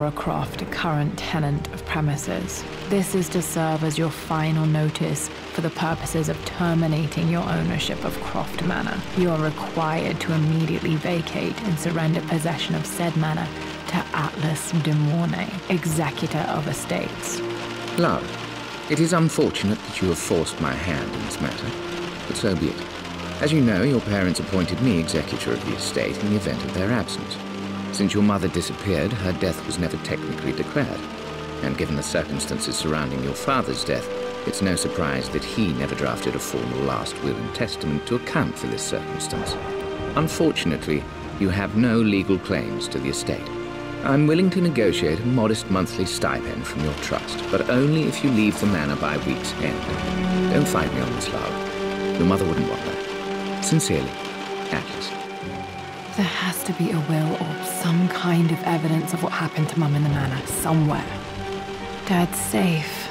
Croft, a current tenant of premises. This is to serve as your final notice for the purposes of terminating your ownership of Croft Manor. You are required to immediately vacate and surrender possession of said manor to Atlas de Mornay, executor of estates. Love, it is unfortunate that you have forced my hand in this matter, but so be it. As you know, your parents appointed me executor of the estate in the event of their absence. Since your mother disappeared, her death was never technically declared. And given the circumstances surrounding your father's death, it's no surprise that he never drafted a formal last will and testament to account for this circumstance. Unfortunately, you have no legal claims to the estate. I'm willing to negotiate a modest monthly stipend from your trust, but only if you leave the manor by week's end. Don't fight me on this, love. Your mother wouldn't want that. Sincerely, Atlas. There has to be a will or some kind of evidence of what happened to Mum in the manor somewhere. Dad's safe.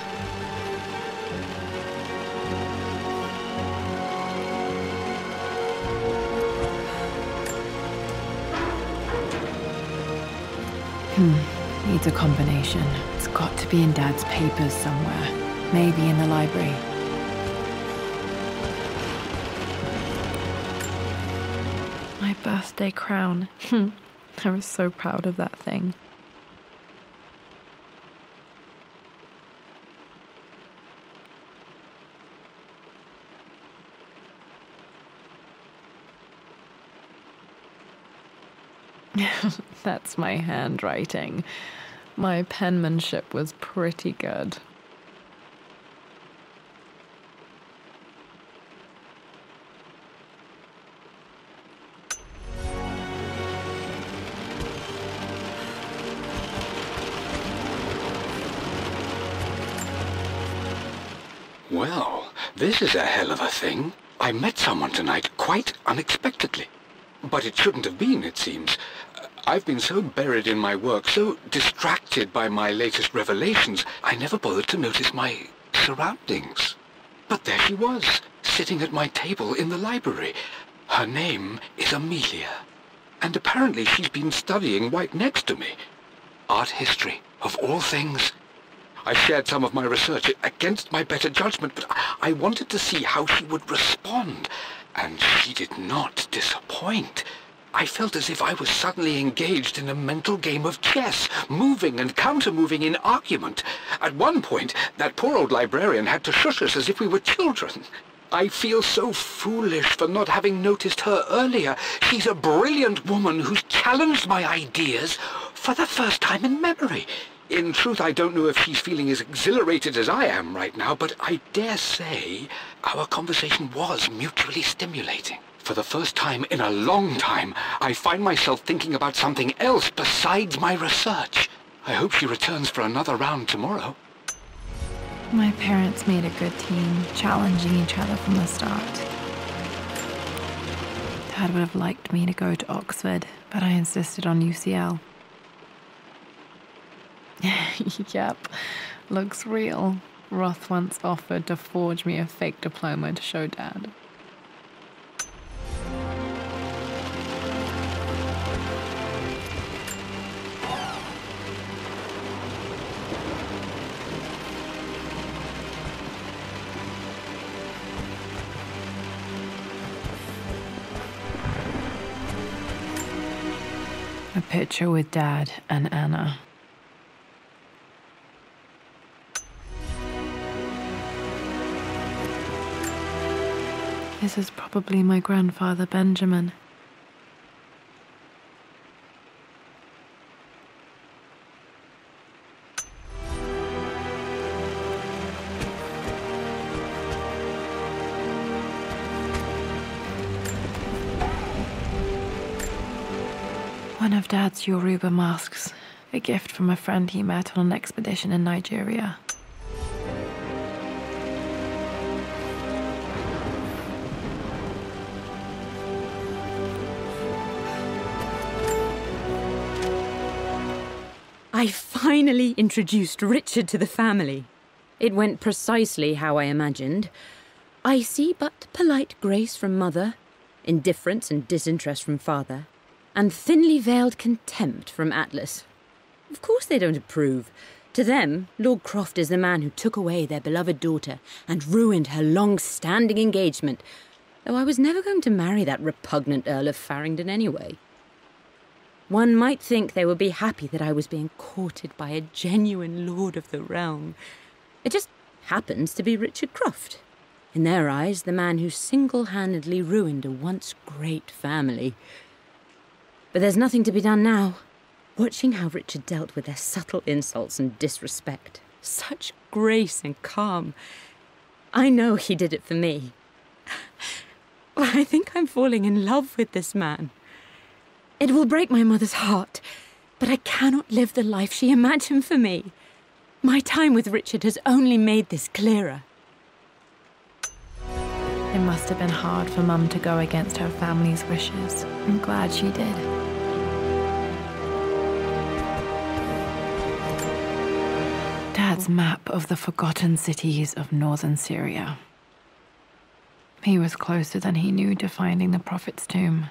Needs a combination. It's got to be in Dad's papers somewhere. Maybe in the library. My birthday crown. I was so proud of that thing. That's my handwriting. My penmanship was pretty good. Well, this is a hell of a thing. I met someone tonight, quite unexpectedly. But it shouldn't have been, it seems. I've been so buried in my work, so distracted by my latest revelations, I never bothered to notice my surroundings. But there she was, sitting at my table in the library. Her name is Amelia. And apparently she's been studying right next to me. Art history, of all things. I shared some of my research against my better judgment, but I wanted to see how she would respond. And she did not disappoint. I felt as if I was suddenly engaged in a mental game of chess, moving and counter-moving in argument. At one point, that poor old librarian had to shush us as if we were children. I feel so foolish for not having noticed her earlier. She's a brilliant woman who's challenged my ideas for the first time in memory. In truth, I don't know if she's feeling as exhilarated as I am right now, but I dare say our conversation was mutually stimulating. For the first time in a long time, I find myself thinking about something else besides my research. I hope she returns for another round tomorrow. My parents made a good team, challenging each other from the start. Dad would have liked me to go to Oxford, but I insisted on UCL. Yep, looks real. Roth once offered to forge me a fake diploma to show Dad. A picture with Dad and Anna. This is probably my grandfather, Benjamin. One of Dad's Yoruba masks, a gift from a friend he met on an expedition in Nigeria. I finally introduced Richard to the family. It went precisely how I imagined. I see but polite grace from mother, indifference and disinterest from father, and thinly veiled contempt from Atlas. Of course they don't approve. To them, Lord Croft is the man who took away their beloved daughter and ruined her long-standing engagement, though I was never going to marry that repugnant Earl of Farringdon anyway. One might think they would be happy that I was being courted by a genuine lord of the realm. It just happens to be Richard Croft. In their eyes, the man who single-handedly ruined a once great family. But there's nothing to be done now. Watching how Richard dealt with their subtle insults and disrespect. Such grace and calm. I know he did it for me. I think I'm falling in love with this man. It will break my mother's heart, but I cannot live the life she imagined for me. My time with Richard has only made this clearer. It must have been hard for Mum to go against her family's wishes. I'm glad she did. Dad's map of the forgotten cities of northern Syria. He was closer than he knew to finding the Prophet's tomb.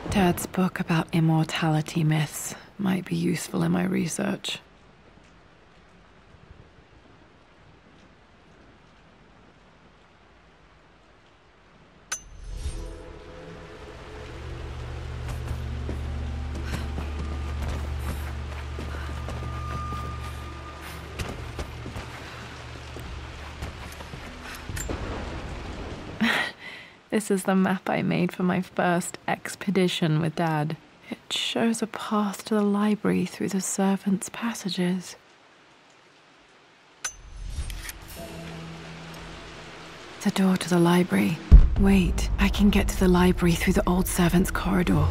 Dad's book about immortality myths might be useful in my research. This is the map I made for my first expedition with Dad. It shows a path to the library through the servants' passages. The door to the library. Wait, I can get to the library through the old servants' corridor.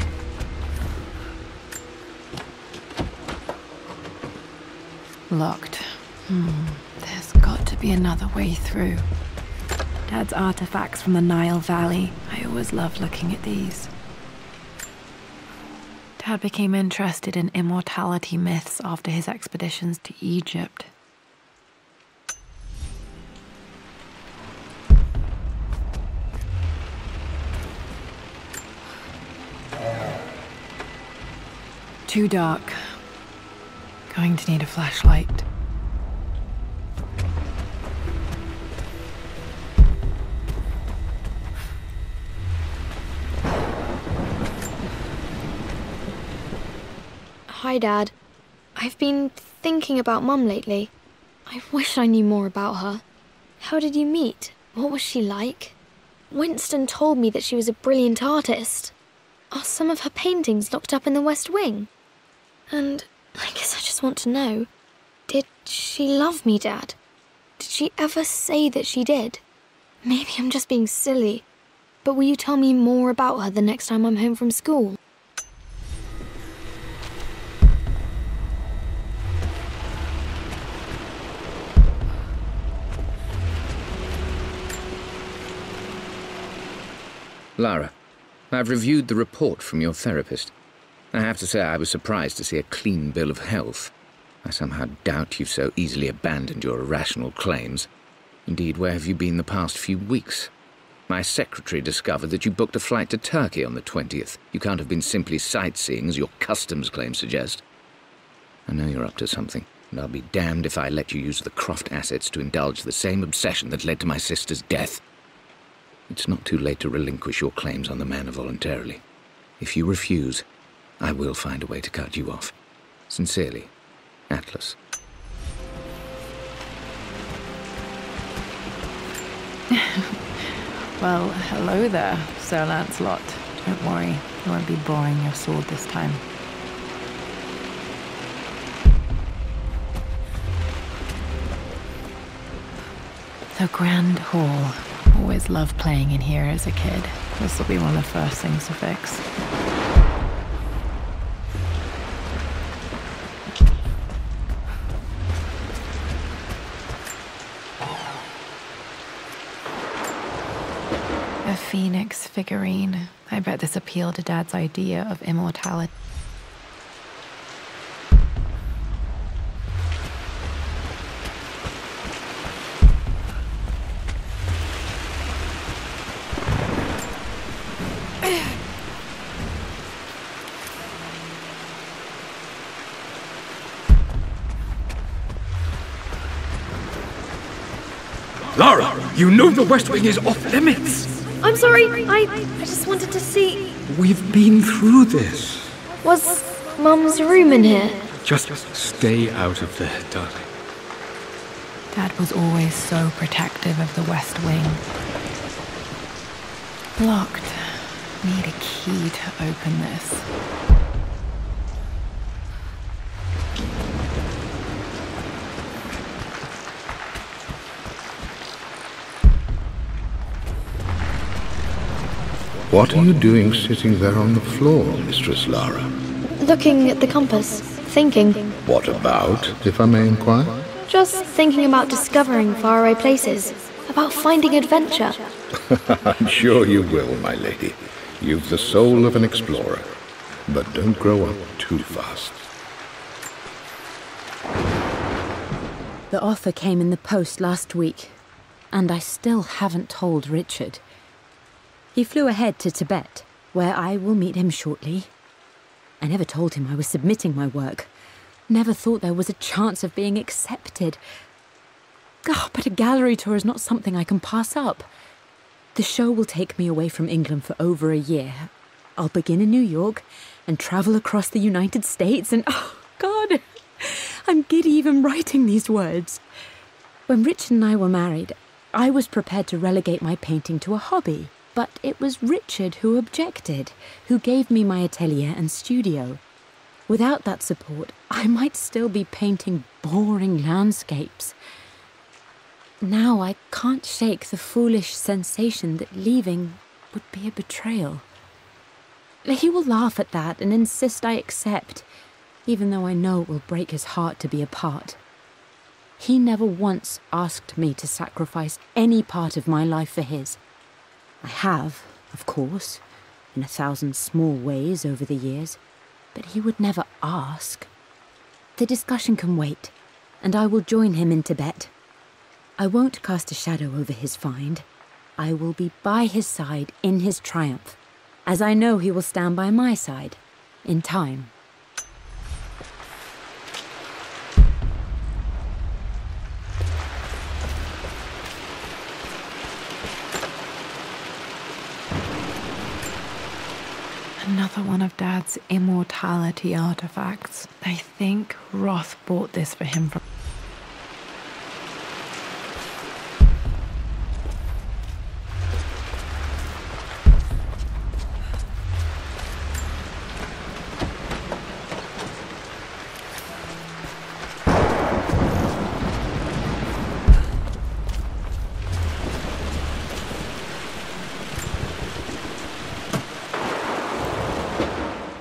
Locked. There's got to be another way through. Dad's artifacts from the Nile Valley. I always loved looking at these. Dad became interested in immortality myths after his expeditions to Egypt. Too dark. Going to need a flashlight. Hi, Dad. I've been thinking about Mum lately. I wish I knew more about her. How did you meet? What was she like? Winston told me that she was a brilliant artist. Are some of her paintings locked up in the West Wing? And I guess I just want to know, did she love me, Dad? Did she ever say that she did? Maybe I'm just being silly, but will you tell me more about her the next time I'm home from school? Lara, I've reviewed the report from your therapist. I have to say I was surprised to see a clean bill of health. I somehow doubt you've so easily abandoned your irrational claims. Indeed, where have you been the past few weeks? My secretary discovered that you booked a flight to Turkey on the 20th. You can't have been simply sightseeing, as your customs claims suggest. I know you're up to something, and I'll be damned if I let you use the Croft assets to indulge the same obsession that led to my sister's death. It's not too late to relinquish your claims on the Manor voluntarily. If you refuse, I will find a way to cut you off. Sincerely, Atlas. Well, hello there, Sir Lancelot. Don't worry, you won't be boring your sword this time. The Grand Hall. Always loved playing in here as a kid. This will be one of the first things to fix. A phoenix figurine. I bet this appealed to Dad's idea of immortality. Lara, you know the West Wing is off limits. I'm sorry, I just wanted to see... We've been through this. Was Mum's room in here? Just stay out of there, darling. Dad was always so protective of the West Wing. Locked. Need a key to open this. What are you doing sitting there on the floor, Mistress Lara? Looking at the compass. Thinking. What about, if I may inquire? Just thinking about discovering faraway places. About finding adventure. I'm sure you will, my lady. You've the soul of an explorer. But don't grow up too fast. The offer came in the post last week, and I still haven't told Richard. He flew ahead to Tibet, where I will meet him shortly. I never told him I was submitting my work. Never thought there was a chance of being accepted. Oh, but a gallery tour is not something I can pass up. The show will take me away from England for over a year. I'll begin in New York and travel across the United States and... oh, God! I'm giddy even writing these words. When Richard and I were married, I was prepared to relegate my painting to a hobby. But it was Richard who objected, who gave me my atelier and studio. Without that support, I might still be painting boring landscapes. Now I can't shake the foolish sensation that leaving would be a betrayal. He will laugh at that and insist I accept, even though I know it will break his heart to be apart. He never once asked me to sacrifice any part of my life for his. I have, of course, in 1,000 small ways over the years, but he would never ask. The discussion can wait, and I will join him in Tibet. I won't cast a shadow over his find. I will be by his side in his triumph, as I know he will stand by my side, in time. Another one of Dad's immortality artifacts. I think Roth bought this for him from...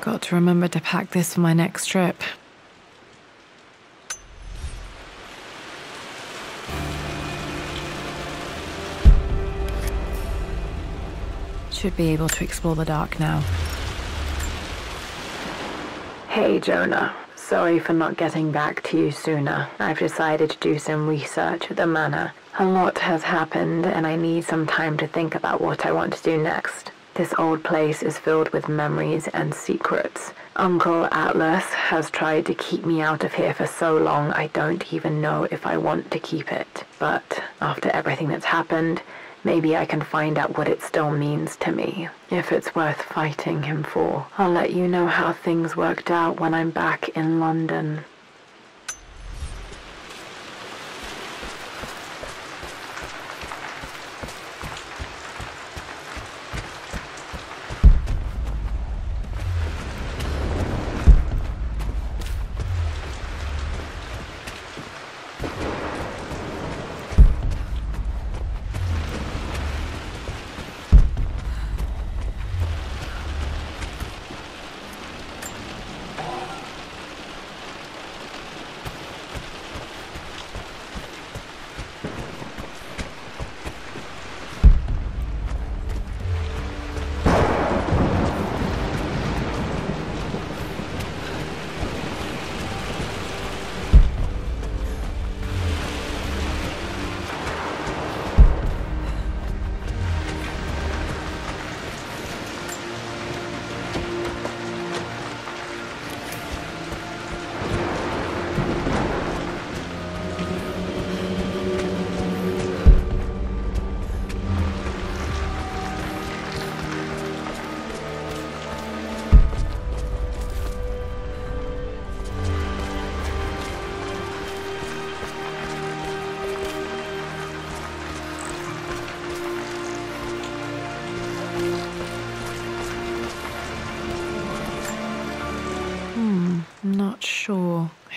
Got to remember to pack this for my next trip. Should be able to explore the dark now. Hey, Jonah. Sorry for not getting back to you sooner. I've decided to do some research at the Manor. A lot has happened, and I need some time to think about what I want to do next. This old place is filled with memories and secrets. Uncle Atlas has tried to keep me out of here for so long I don't even know if I want to keep it. But after everything that's happened, maybe I can find out what it still means to me. If it's worth fighting him for. I'll let you know how things worked out when I'm back in London.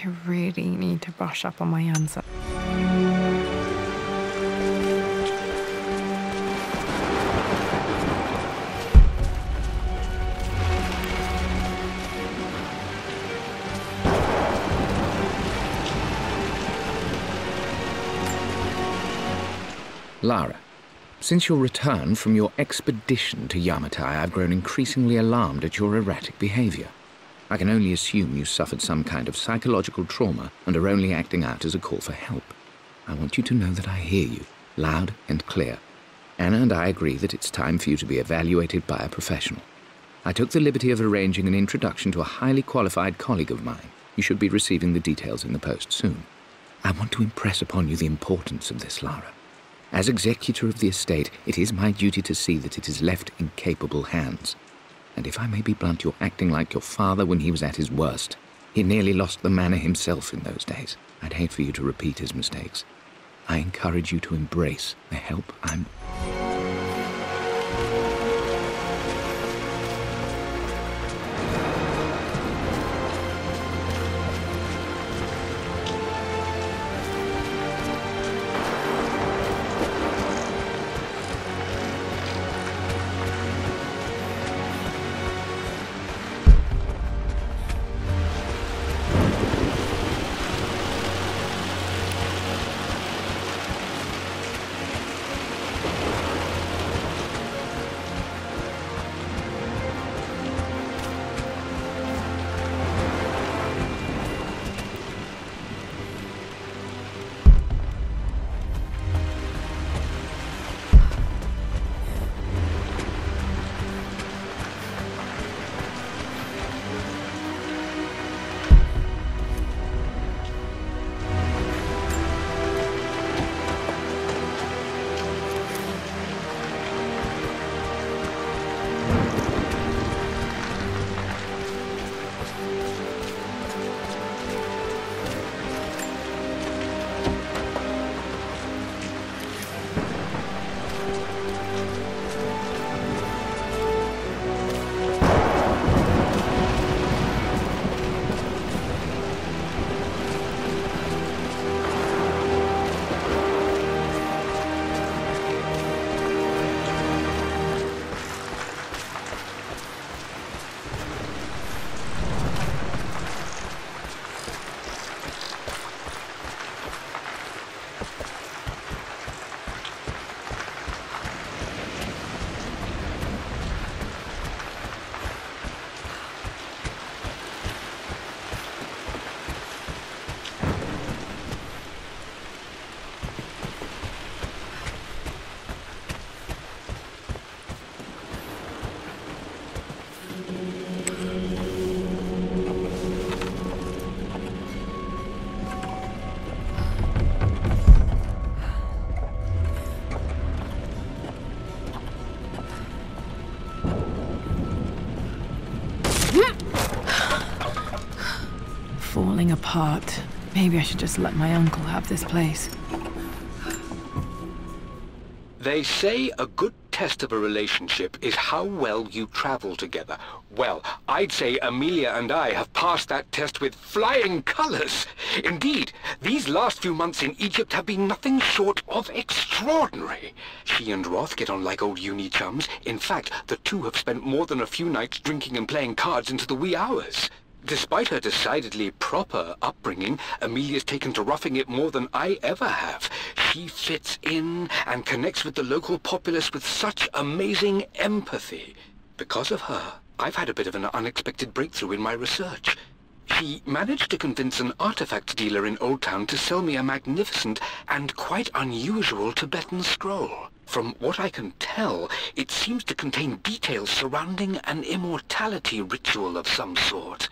I really need to brush up on my answer. Lara, since your return from your expedition to Yamatai, I've grown increasingly alarmed at your erratic behavior. I can only assume you suffered some kind of psychological trauma and are only acting out as a call for help. I want you to know that I hear you, loud and clear. Anna and I agree that it's time for you to be evaluated by a professional. I took the liberty of arranging an introduction to a highly qualified colleague of mine. You should be receiving the details in the post soon. I want to impress upon you the importance of this, Lara. As executor of the estate, it is my duty to see that it is left in capable hands. And if I may be blunt, you're acting like your father when he was at his worst. He nearly lost the manor himself in those days. I'd hate for you to repeat his mistakes. I encourage you to embrace the help I'm... Falling apart. Maybe I should just let my uncle have this place. They say a good test of a relationship is how well you travel together. Well, I'd say Amelia and I have passed that test with flying colors. Indeed, these last few months in Egypt have been nothing short of extraordinary. She and Roth get on like old uni chums. In fact, the two have spent more than a few nights drinking and playing cards into the wee hours. Despite her decidedly proper upbringing, Amelia's taken to roughing it more than I ever have. She fits in and connects with the local populace with such amazing empathy. Because of her, I've had a bit of an unexpected breakthrough in my research. She managed to convince an artifact dealer in Old Town to sell me a magnificent and quite unusual Tibetan scroll. From what I can tell, it seems to contain details surrounding an immortality ritual of some sort.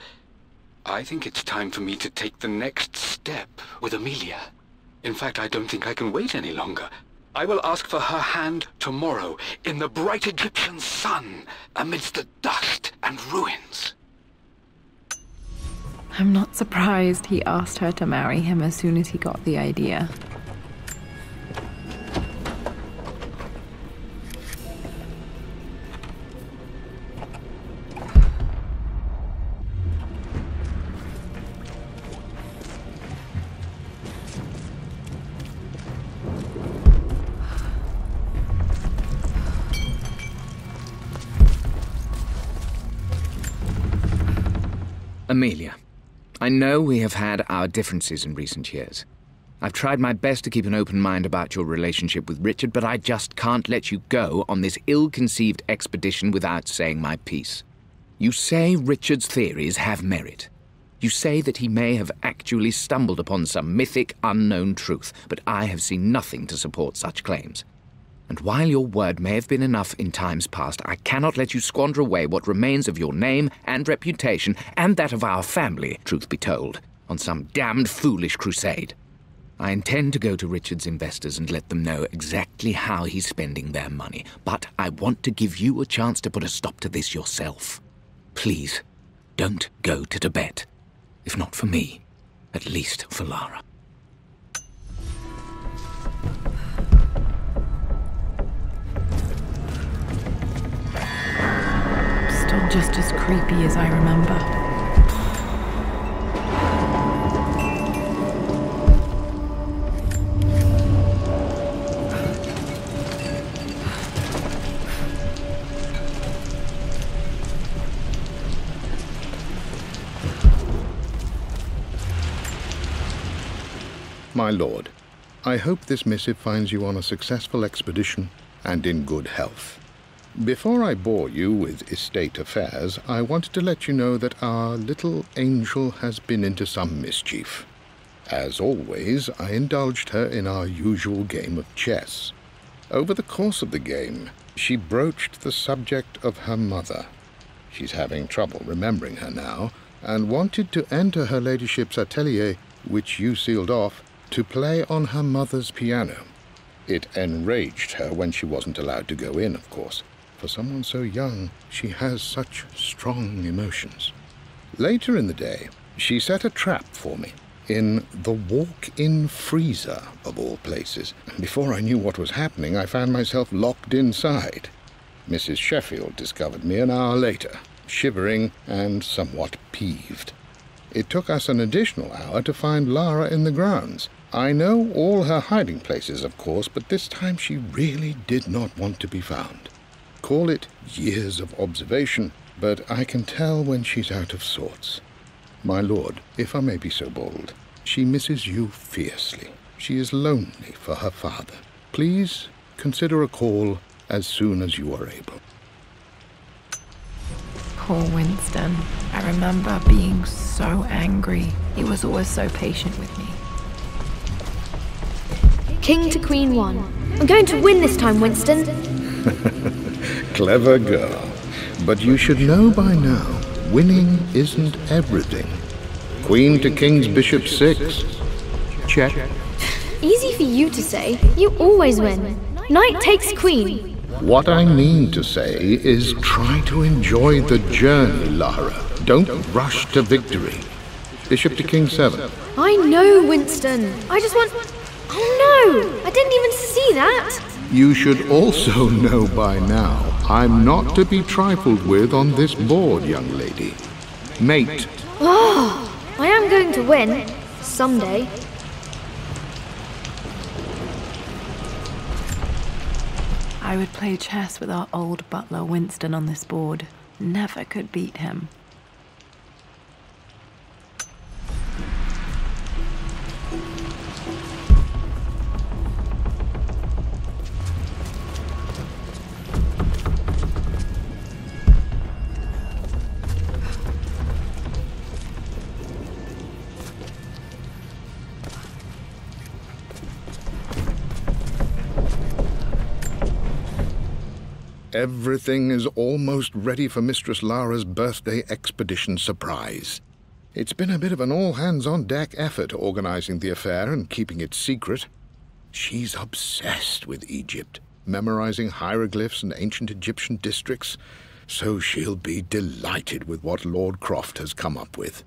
I think it's time for me to take the next step with Amelia. In fact, I don't think I can wait any longer. I will ask for her hand tomorrow in the bright Egyptian sun amidst the dust and ruins. I'm not surprised he asked her to marry him as soon as he got the idea. Amelia, I know we have had our differences in recent years. I've tried my best to keep an open mind about your relationship with Richard, but I just can't let you go on this ill-conceived expedition without saying my piece. You say Richard's theories have merit. You say that he may have actually stumbled upon some mythic, unknown truth, but I have seen nothing to support such claims. And while your word may have been enough in times past, I cannot let you squander away what remains of your name and reputation, and that of our family, truth be told, on some damned foolish crusade. I intend to go to Richard's investors and let them know exactly how he's spending their money, but I want to give you a chance to put a stop to this yourself. Please, don't go to Tibet. If not for me, at least for Lara. Still just as creepy as I remember. My lord, I hope this missive finds you on a successful expedition and in good health. Before I bore you with estate affairs, I wanted to let you know that our little angel has been into some mischief. As always, I indulged her in our usual game of chess. Over the course of the game, she broached the subject of her mother. She's having trouble remembering her now, and wanted to enter her ladyship's atelier, which you sealed off, to play on her mother's piano. It enraged her when she wasn't allowed to go in, of course. For someone so young, she has such strong emotions. Later in the day, she set a trap for me in the walk-in freezer, of all places. And before I knew what was happening, I found myself locked inside. Mrs. Sheffield discovered me an hour later, shivering and somewhat peeved. It took us an additional hour to find Lara in the grounds. I know all her hiding places, of course, but this time she really did not want to be found. Call it years of observation, but I can tell when she's out of sorts. My lord, if I may be so bold, she misses you fiercely. She is lonely for her father. Please consider a call as soon as you are able. Poor Winston. I remember being so angry. He was always so patient with me. King to Queen 1. I'm going to win this time, Winston. Clever girl. But you should know by now, winning isn't everything. Queen to King's Bishop 6. Check. Easy for you to say. You always win. Knight takes queen. What I mean to say is try to enjoy the journey, Lara. Don't rush to victory. Bishop to King 7. I know, Winston. I just want... Oh no! I didn't even see that! You should also know by now, I'm not to be trifled with on this board, young lady. Mate. Oh, I am going to win. Someday. I would play chess with our old butler Winston on this board. Never could beat him. Everything is almost ready for Mistress Lara's birthday expedition surprise. It's been a bit of an all-hands-on-deck effort organizing the affair and keeping it secret. She's obsessed with Egypt, memorizing hieroglyphs and ancient Egyptian districts, so she'll be delighted with what Lord Croft has come up with.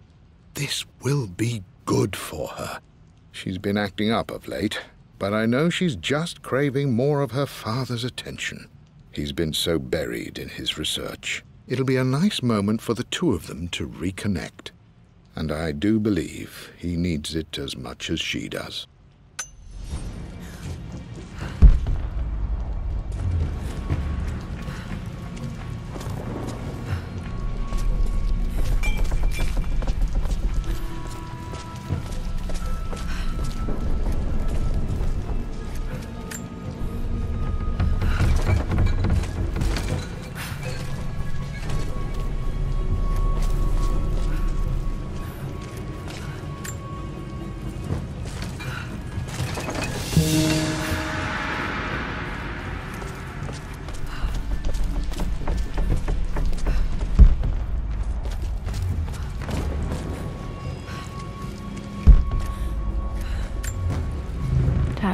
This will be good for her. She's been acting up of late, but I know she's just craving more of her father's attention. He's been so buried in his research. It'll be a nice moment for the two of them to reconnect. And I do believe he needs it as much as she does.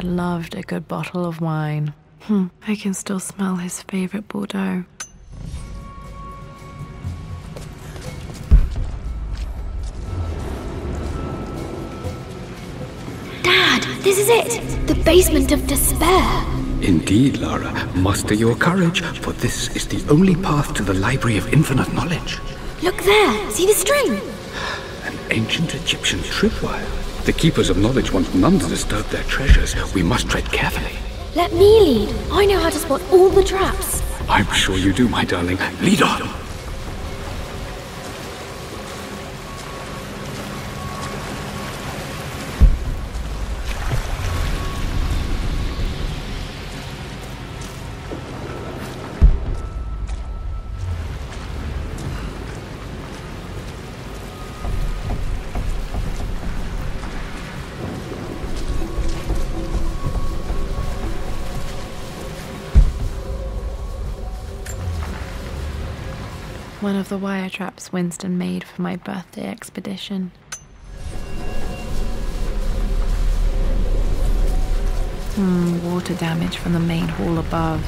Dad loved a good bottle of wine. I can still smell his favorite Bordeaux. Dad, this is it! The basement of despair! Indeed, Lara. Muster your courage, for this is the only path to the Library of Infinite Knowledge. Look there! See the string? An ancient Egyptian tripwire. The Keepers of Knowledge want none to disturb their treasures. We must tread carefully. Let me lead. I know how to spot all the traps. I'm sure you do, my darling. Lead on! One of the wire traps Winston made for my birthday expedition. Water damage from the main hall above.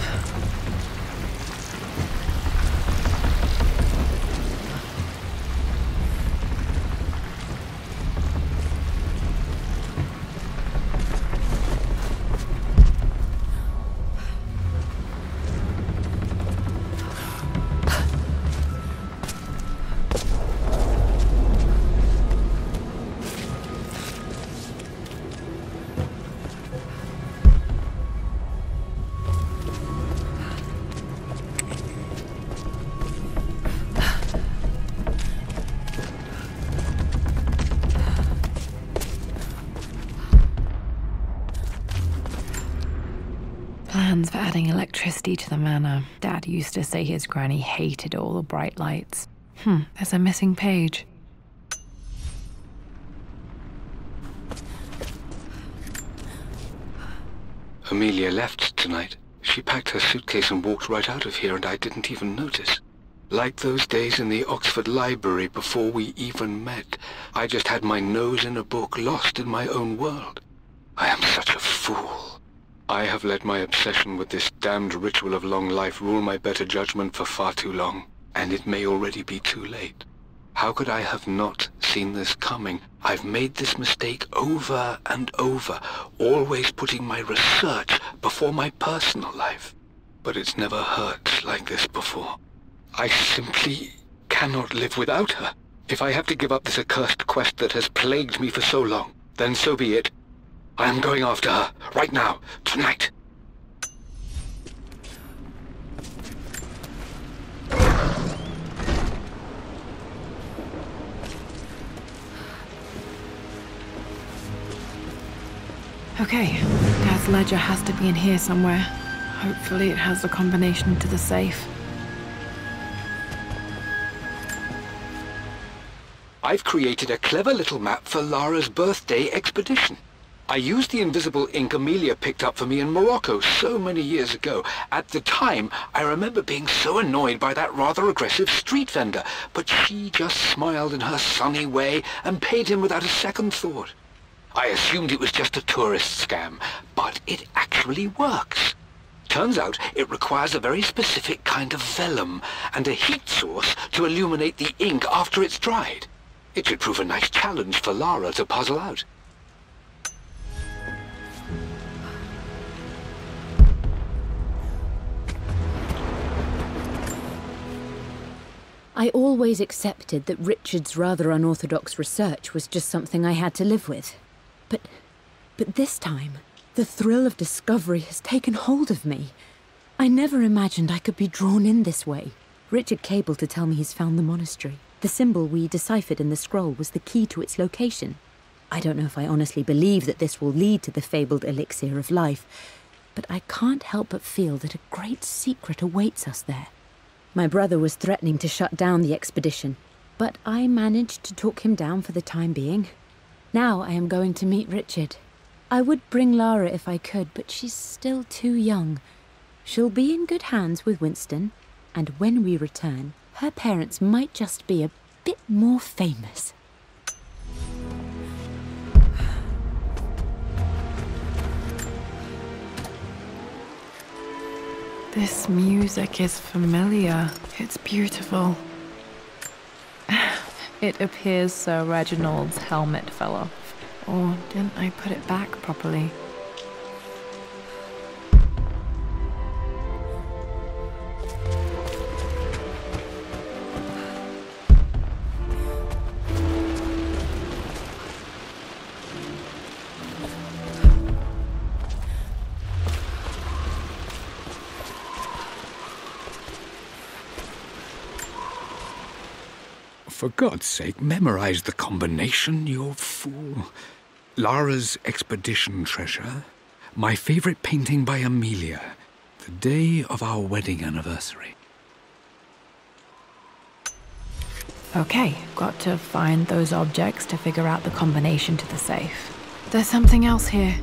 Plans for adding electricity to the manor. Dad used to say his granny hated all the bright lights. There's a missing page. Amelia left tonight. She packed her suitcase and walked right out of here, and I didn't even notice. Like those days in the Oxford Library before we even met. I just had my nose in a book, lost in my own world. I am such a fool. I have let my obsession with this damned ritual of long life rule my better judgment for far too long, and it may already be too late. How could I have not seen this coming? I've made this mistake over and over, always putting my research before my personal life. But it's never hurt like this before. I simply cannot live without her. If I have to give up this accursed quest that has plagued me for so long, then so be it. I am going after her, right now, tonight. Okay, Dad's ledger has to be in here somewhere. Hopefully it has the combination to the safe. I've created a clever little map for Lara's birthday expedition. I used the invisible ink Amelia picked up for me in Morocco so many years ago. At the time, I remember being so annoyed by that rather aggressive street vendor, but she just smiled in her sunny way and paid him without a second thought. I assumed it was just a tourist scam, but it actually works. Turns out it requires a very specific kind of vellum and a heat source to illuminate the ink after it's dried. It should prove a nice challenge for Lara to puzzle out. I always accepted that Richard's rather unorthodox research was just something I had to live with. But this time, the thrill of discovery has taken hold of me. I never imagined I could be drawn in this way. Richard cabled to tell me he's found the monastery. The symbol we deciphered in the scroll was the key to its location. I don't know if I honestly believe that this will lead to the fabled elixir of life, but I can't help but feel that a great secret awaits us there. My brother was threatening to shut down the expedition, but I managed to talk him down for the time being. Now I am going to meet Richard. I would bring Lara if I could, but she's still too young. She'll be in good hands with Winston, and when we return, her parents might just be a bit more famous. This music is familiar. It's beautiful. It appears Sir Reginald's helmet fell off. Or didn't I put it back properly? For God's sake, memorize the combination, you fool. Lara's expedition treasure, my favorite painting by Amelia, the day of our wedding anniversary. Okay, got to find those objects to figure out the combination to the safe. There's something else here.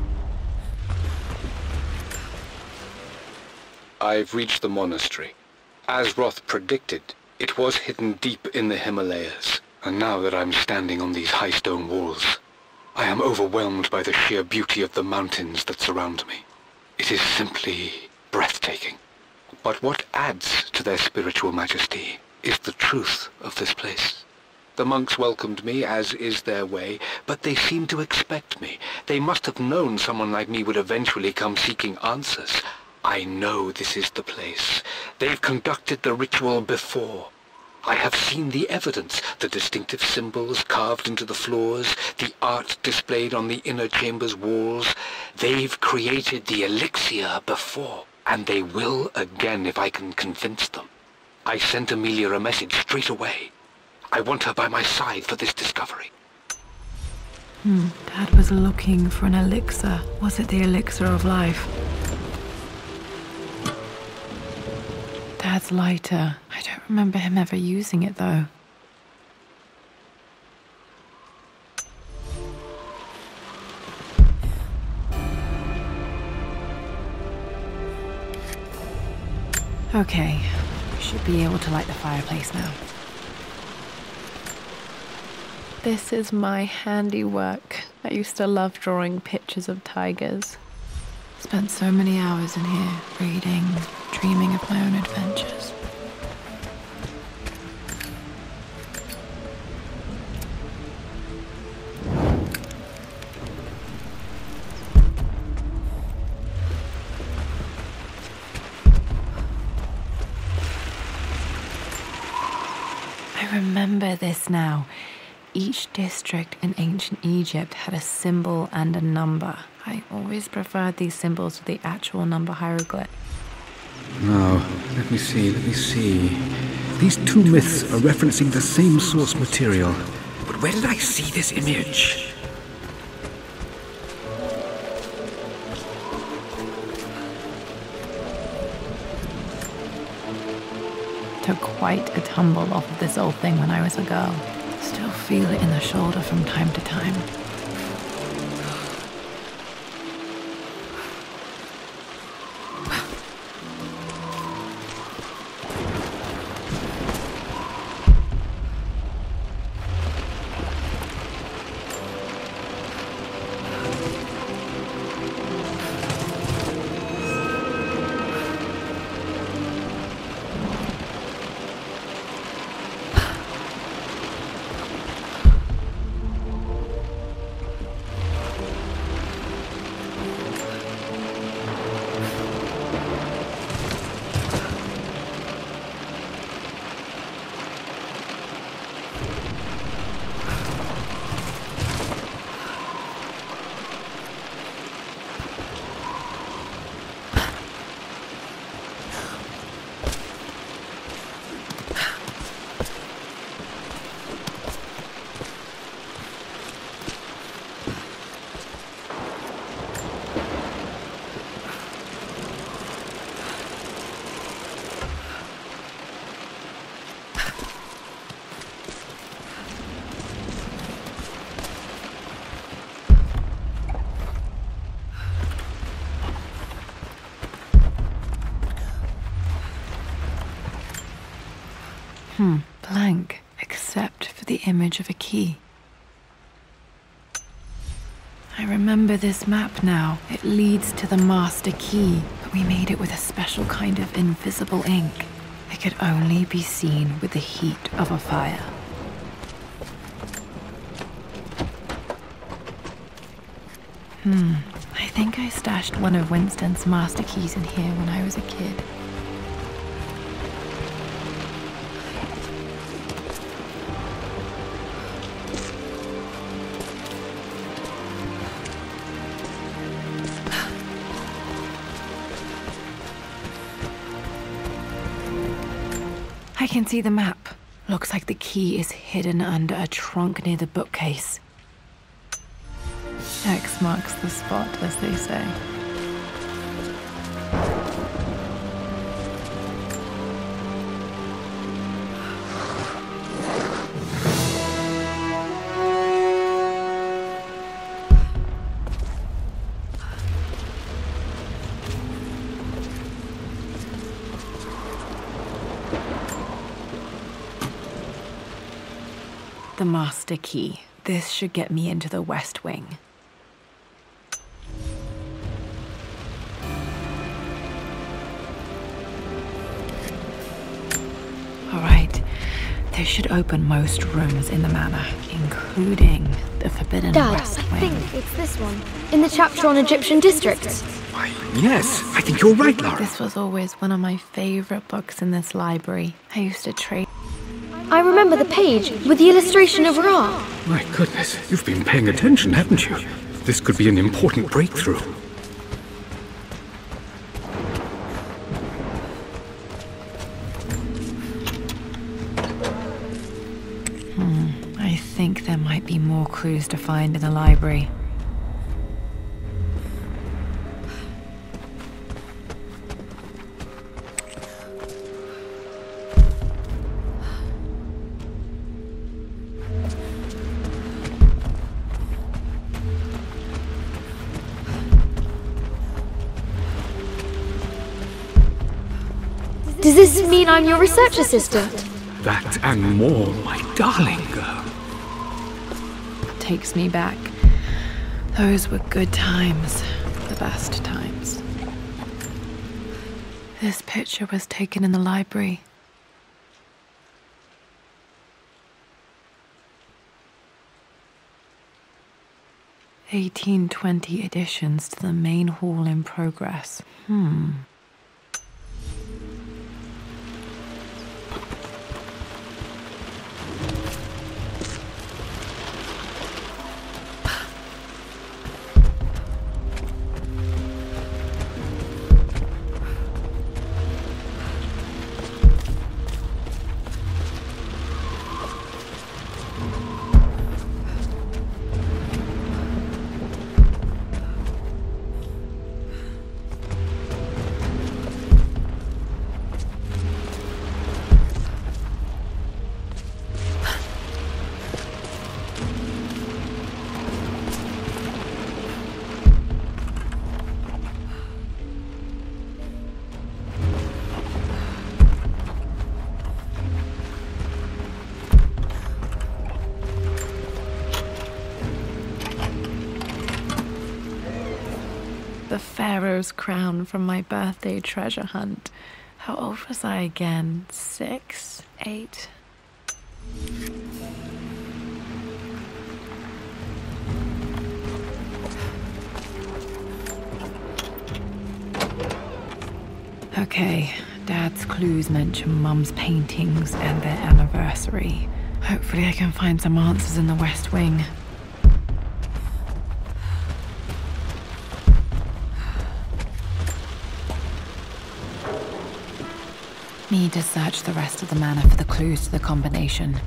I've reached the monastery. As Roth predicted, it was hidden deep in the Himalayas, and now that I'm standing on these high stone walls, I am overwhelmed by the sheer beauty of the mountains that surround me. It is simply breathtaking. But what adds to their spiritual majesty is the truth of this place. The monks welcomed me, as is their way, but they seemed to expect me. They must have known someone like me would eventually come seeking answers. I know this is the place. They've conducted the ritual before. I have seen the evidence, the distinctive symbols carved into the floors, the art displayed on the inner chamber's walls. They've created the elixir before, and they will again if I can convince them. I sent Amelia a message straight away. I want her by my side for this discovery. Dad was looking for an elixir. Was it the elixir of life? Dad's lighter. I don't remember him ever using it, though. Okay, should be able to light the fireplace now. This is my handiwork. I used to love drawing pictures of tigers. Spent so many hours in here, reading, dreaming of my own adventures. I remember this now. Each district in ancient Egypt had a symbol and a number. I always preferred these symbols to the actual number hieroglyph. Now, let me see. These two myths are referencing the same source material. But where did I see this image? Took quite a tumble off of this old thing when I was a girl. Still feel it in the shoulder from time to time. Blank, except for the image of a key. I remember this map now. It leads to the master key, but We made it with a special kind of invisible ink. It could only be seen with the heat of a fire. I think I stashed one of Winston's master keys in here when I was a kid. I can see the map. Looks like the key is hidden under a trunk near the bookcase. X marks the spot, as they say. The master key. This should get me into the West Wing. Alright, this should open most rooms in the manor, including the Forbidden Dad, West I Wing. think it's this one. In the chapter on Egyptian districts. Why, yes, I think you're right, Lara. This was always one of my favorite books in this library. I used to trade. I remember the page with the illustration of Ra. My goodness, you've been paying attention, haven't you? This could be an important breakthrough. I think there might be more clues to find in the library. Does this mean I'm your research assistant? That and more, my darling girl. Takes me back. Those were good times. The best times. This picture was taken in the library. (1820) additions to the main hall in progress. The Pharaoh's crown from my birthday treasure hunt. How old was I again? 6? 8? Okay, Dad's clues mention Mum's paintings and their anniversary. Hopefully I can find some answers in the West Wing. Need to search the rest of the manor for the clues to the combination.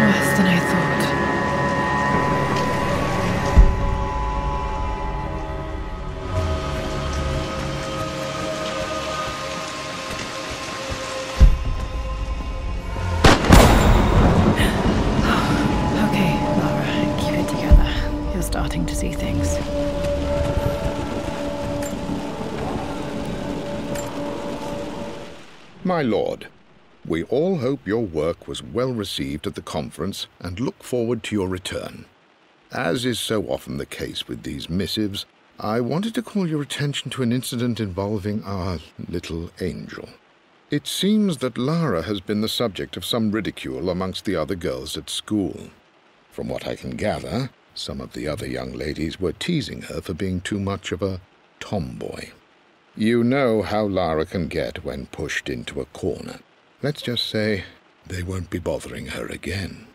Worse than I thought. My lord, we all hope your work was well received at the conference and look forward to your return. As is so often the case with these missives, I wanted to call your attention to an incident involving our little angel. It seems that Lara has been the subject of some ridicule amongst the other girls at school. From what I can gather, some of the other young ladies were teasing her for being too much of a tomboy. You know how Lara can get when pushed into a corner. Let's just say they won't be bothering her again.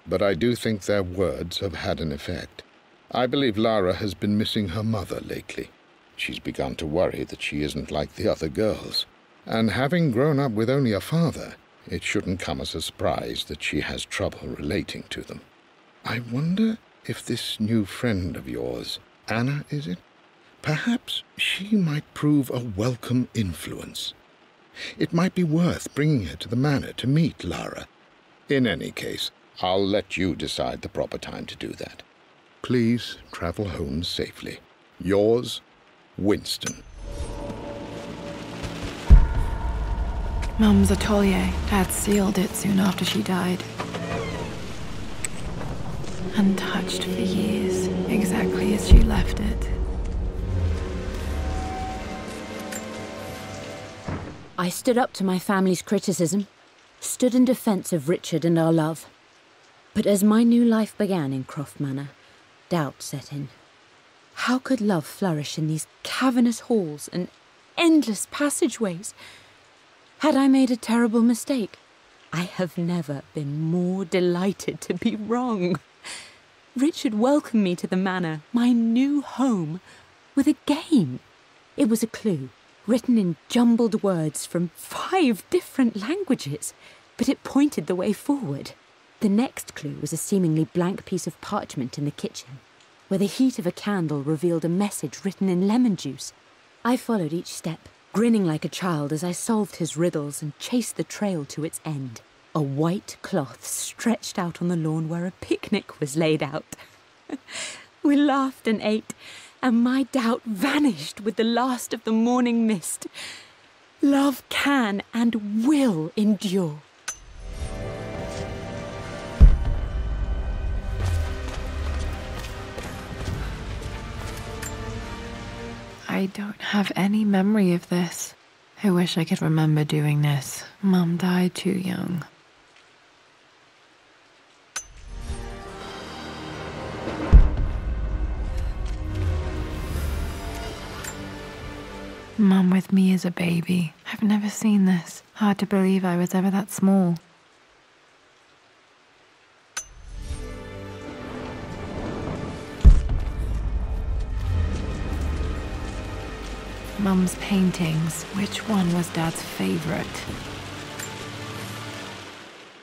But I do think their words have had an effect. I believe Lara has been missing her mother lately. She's begun to worry that she isn't like the other girls. And having grown up with only a father, it shouldn't come as a surprise that she has trouble relating to them. I wonder if this new friend of yours, Anna, is it? Perhaps she might prove a welcome influence. It might be worth bringing her to the manor to meet Lara. In any case, I'll let you decide the proper time to do that. Please travel home safely. Yours, Winston. Mum's atelier. Dad sealed it soon after she died. Untouched for years, exactly as she left it. I stood up to my family's criticism, stood in defence of Richard and our love. But as my new life began in Croft Manor, doubt set in. How could love flourish in these cavernous halls and endless passageways? Had I made a terrible mistake? I have never been more delighted to be wrong. Richard welcomed me to the manor, my new home, with a game. It was a clue, written in jumbled words from 5 different languages, but it pointed the way forward. The next clue was a seemingly blank piece of parchment in the kitchen, where the heat of a candle revealed a message written in lemon juice. I followed each step, grinning like a child as I solved his riddles and chased the trail to its end. A white cloth stretched out on the lawn where a picnic was laid out. We laughed and ate, and my doubt vanished with the last of the morning mist. Love can and will endure. I don't have any memory of this. I wish I could remember doing this. Mum died too young. Mum with me as a baby. I've never seen this. Hard to believe I was ever that small. Mum's paintings. Which one was Dad's favourite?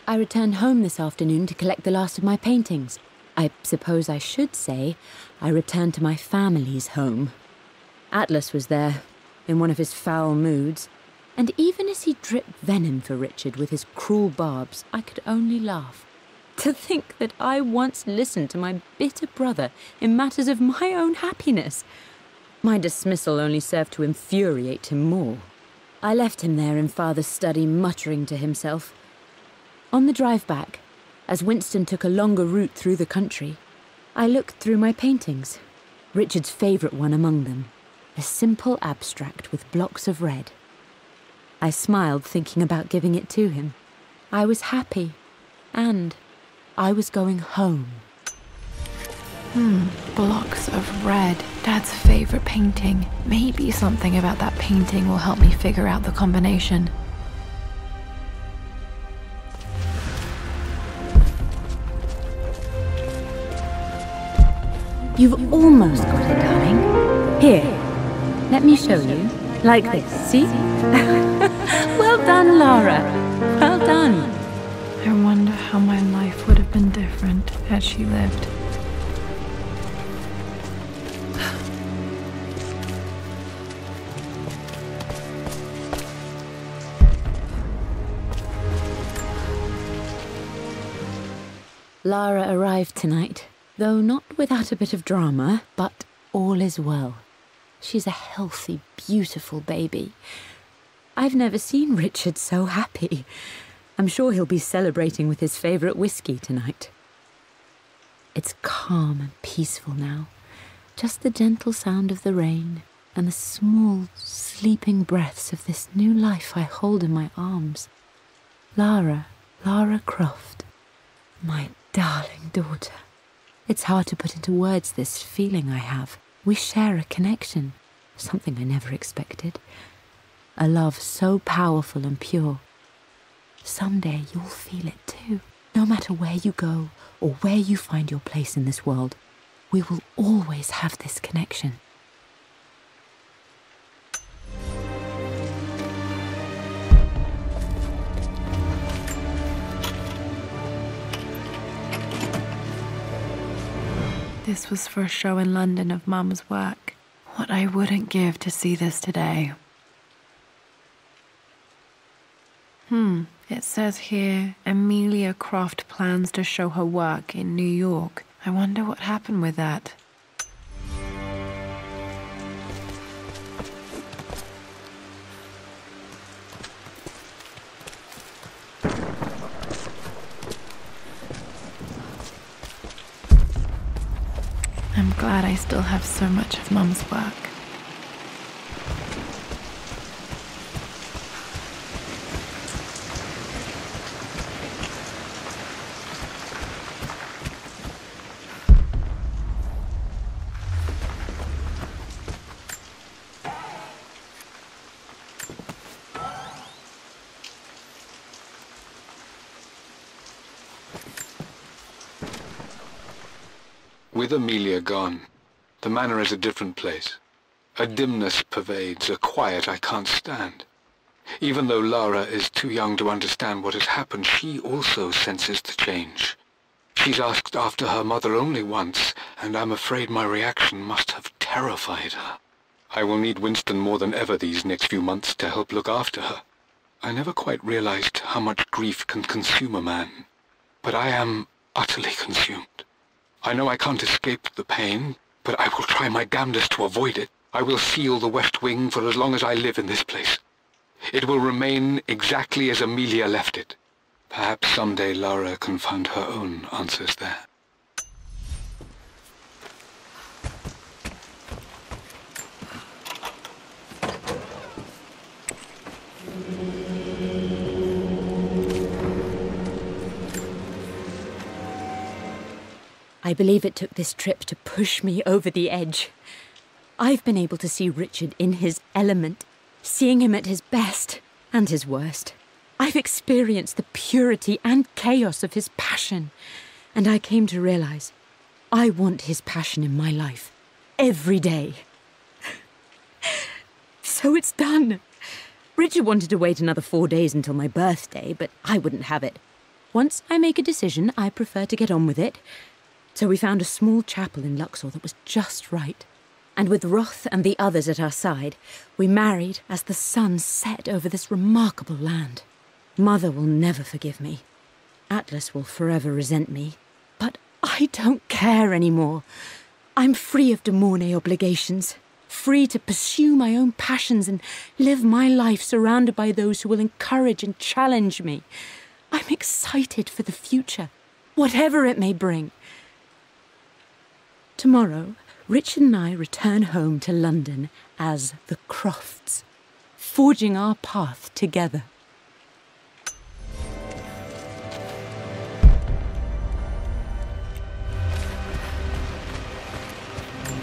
I returned home this afternoon to collect the last of my paintings. I suppose I should say I returned to my family's home. Atlas was there, in one of his foul moods, and even as he dripped venom for Richard with his cruel barbs, I could only laugh. To think that I once listened to my bitter brother in matters of my own happiness. My dismissal only served to infuriate him more. I left him there in Father's study, muttering to himself. On the drive back, as Winston took a longer route through the country, I looked through my paintings, Richard's favourite one among them. A simple abstract with blocks of red. I smiled, thinking about giving it to him. I was happy, and I was going home. Blocks of red. Dad's favourite painting. Maybe something about that painting will help me figure out the combination. You've almost got it, darling. Here. Let me show you. Like this, see? Well done, Lara. Well done. I wonder how my life would have been different had she lived. Lara arrived tonight, though not without a bit of drama, but all is well. She's a healthy, beautiful baby. I've never seen Richard so happy. I'm sure he'll be celebrating with his favourite whiskey tonight. It's calm and peaceful now. Just the gentle sound of the rain and the small, sleeping breaths of this new life I hold in my arms. Lara Croft, my darling daughter. It's hard to put into words this feeling I have. We share a connection, something I never expected. A love so powerful and pure. Someday you'll feel it too. No matter where you go or where you find your place in this world, we will always have this connection. This was for a show in London of Mum's work. What I wouldn't give to see this today. It says here, Amelia Croft plans to show her work in New York. I wonder what happened with that. I'm glad I still have so much of Mum's work. With Amelia gone, the manor is a different place. A dimness pervades, a quiet I can't stand. Even though Lara is too young to understand what has happened, she also senses the change. She's asked after her mother only once, and I'm afraid my reaction must have terrified her. I will need Winston more than ever these next few months to help look after her. I never quite realized how much grief can consume a man, but I am utterly consumed. I know I can't escape the pain, but I will try my damnedest to avoid it. I will seal the West Wing for as long as I live in this place. It will remain exactly as Amelia left it. Perhaps someday Lara can find her own answers there. I believe it took this trip to push me over the edge. I've been able to see Richard in his element, seeing him at his best and his worst. I've experienced the purity and chaos of his passion, and I came to realize I want his passion in my life every day. So it's done. Richard wanted to wait another 4 days until my birthday, but I wouldn't have it. Once I make a decision, I prefer to get on with it. So we found a small chapel in Luxor that was just right. And with Roth and the others at our side, we married as the sun set over this remarkable land. Mother will never forgive me. Atlas will forever resent me. But I don't care anymore. I'm free of de Mornay obligations, free to pursue my own passions and live my life surrounded by those who will encourage and challenge me. I'm excited for the future, whatever it may bring. Tomorrow, Richard and I return home to London as the Crofts, forging our path together.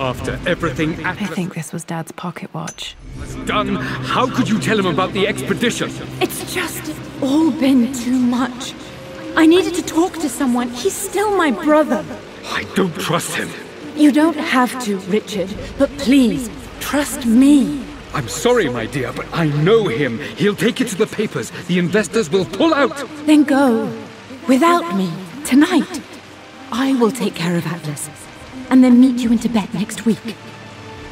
After everything I Atlas think this was Dad's pocket watch. has done, how could you tell him about the expedition? It's just all been too much. I needed to talk to someone. He's still my brother. I don't trust him. You don't have to, Richard, but please, trust me. I'm sorry, my dear, but I know him. He'll take it to the papers. The investors will pull out. Then go. Without me, tonight. I will take care of Atlas, and then meet you in Tibet next week.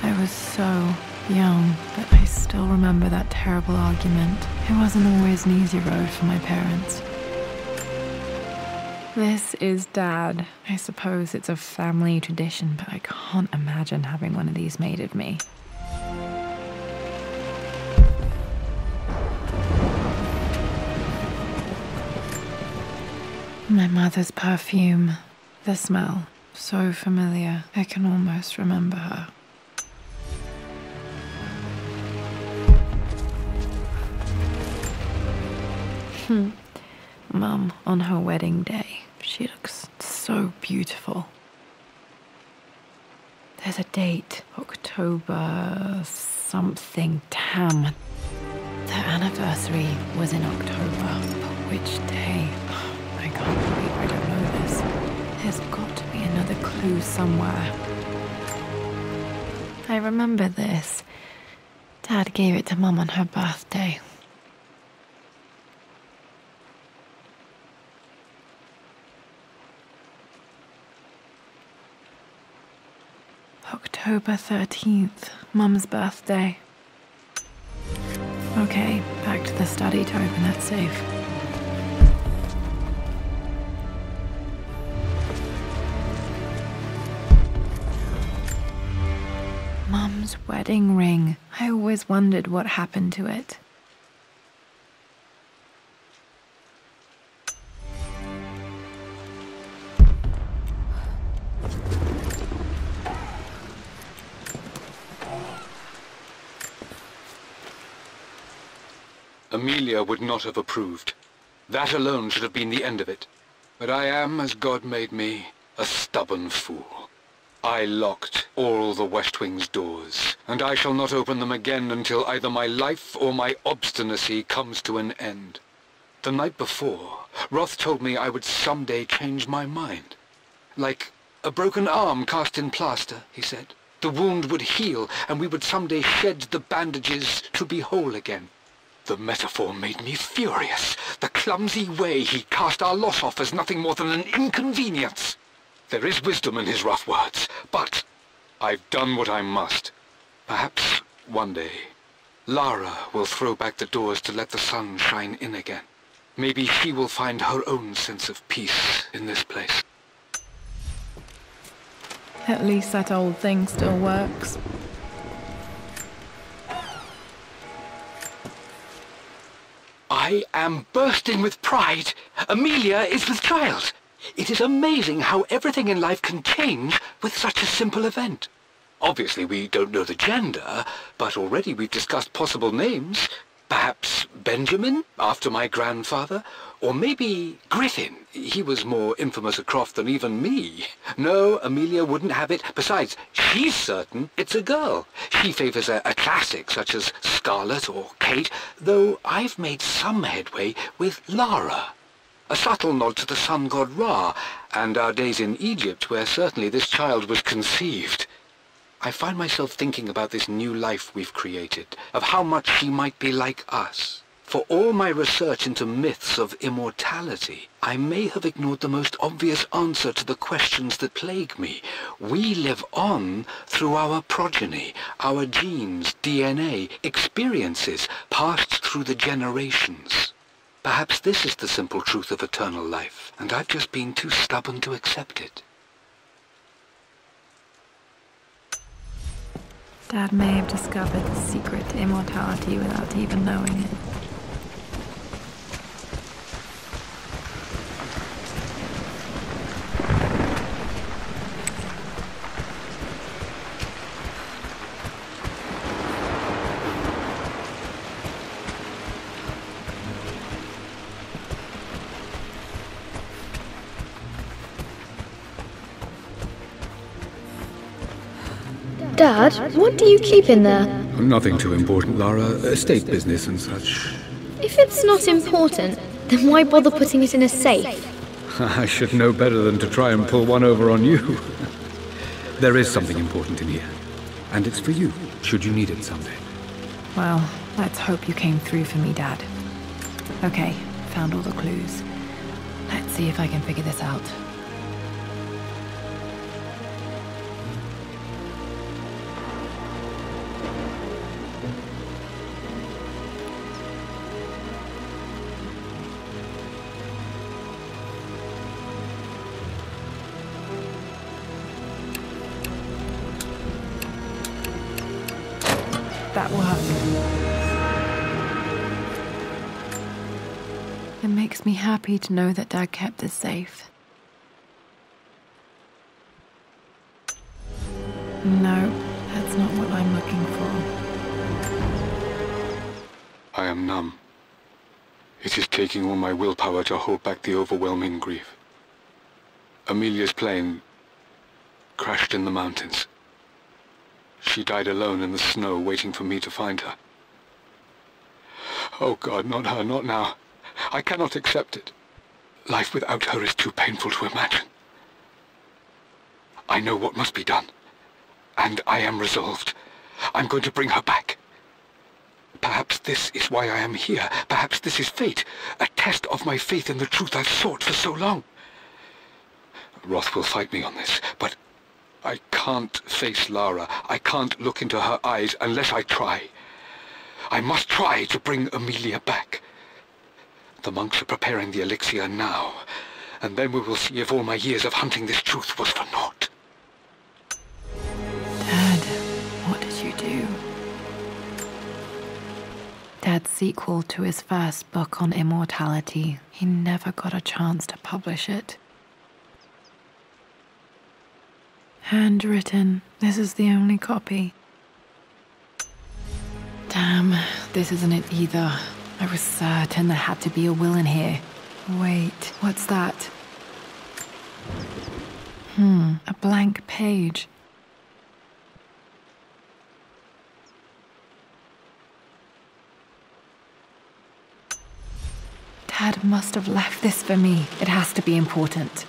I was so young, but I still remember that terrible argument. It wasn't always an easy road for my parents. This is Dad. I suppose it's a family tradition, but I can't imagine having one of these made of me. My mother's perfume. The smell. So familiar. I can almost remember her. Mum, on her wedding day, she looks so beautiful. There's a date. October something. Tam. Their anniversary was in October. But which day? I can't believe I don't know this. There's got to be another clue somewhere. I remember this. Dad gave it to Mum on her birthday. October 13th, Mum's birthday. Okay, back to the study to open that safe. Mum's wedding ring. I always wondered what happened to it. Amelia would not have approved. That alone should have been the end of it. But I am, as God made me, a stubborn fool. I locked all the West Wing's doors, and I shall not open them again until either my life or my obstinacy comes to an end. The night before, Roth told me I would someday change my mind. Like a broken arm cast in plaster, he said. The wound would heal, and we would someday shed the bandages to be whole again. The metaphor made me furious. The clumsy way he cast our loss off as nothing more than an inconvenience. There is wisdom in his rough words, but I've done what I must. Perhaps one day, Lara will throw back the doors to let the sun shine in again. Maybe she will find her own sense of peace in this place. At least that old thing still works. I am bursting with pride. Amelia is with child. It is amazing how everything in life can change with such a simple event. Obviously, we don't know the gender, but already we've discussed possible names. Perhaps Benjamin, after my grandfather, or maybe Griffin. He was more infamous at Croft than even me. No, Amelia wouldn't have it. Besides, she's certain it's a girl. She favours a classic such as Scarlet or Kate, though I've made some headway with Lara. A subtle nod to the sun god Ra, and our days in Egypt, where certainly this child was conceived. I find myself thinking about this new life we've created, of how much she might be like us. For all my research into myths of immortality, I may have ignored the most obvious answer to the questions that plague me. We live on through our progeny, our genes, DNA, experiences, passed through the generations. Perhaps this is the simple truth of eternal life, and I've just been too stubborn to accept it. Dad may have discovered the secret to immortality without even knowing it. Dad, what do you keep in there? Nothing too important, Lara. Estate business and such. If it's not important, then why bother putting it in a safe? I should know better than to try and pull one over on you. There is something important in here. And it's for you, should you need it someday. Well, let's hope you came through for me, Dad. Okay, found all the clues. Let's see if I can figure this out. That worked. It makes me happy to know that Dad kept this safe. No, that's not what I'm looking for. I am numb. It is taking all my willpower to hold back the overwhelming grief. Amelia's plane crashed in the mountains. She died alone in the snow, waiting for me to find her. Oh God, not her, not now. I cannot accept it. Life without her is too painful to imagine. I know what must be done, and I am resolved. I'm going to bring her back. Perhaps this is why I am here. Perhaps this is fate, a test of my faith in the truth I've sought for so long. Roth will fight me on this, but I can't face Lara. I can't look into her eyes unless I try. I must try to bring Amelia back. The monks are preparing the elixir now, and then we will see if all my years of hunting this truth was for naught. Dad, what did you do? Dad's sequel to his first book on immortality. He never got a chance to publish it. Handwritten. This is the only copy. Damn, this isn't it either. I was certain there had to be a will in here. Wait, what's that? A blank page. Dad must have left this for me. It has to be important.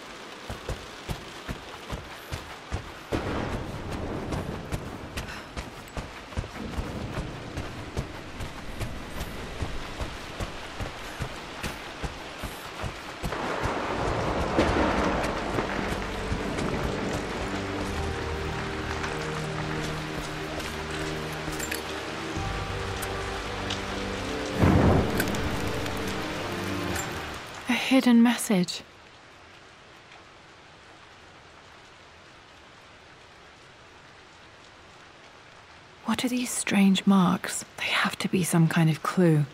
Hidden message. What are these strange marks? They have to be some kind of clue.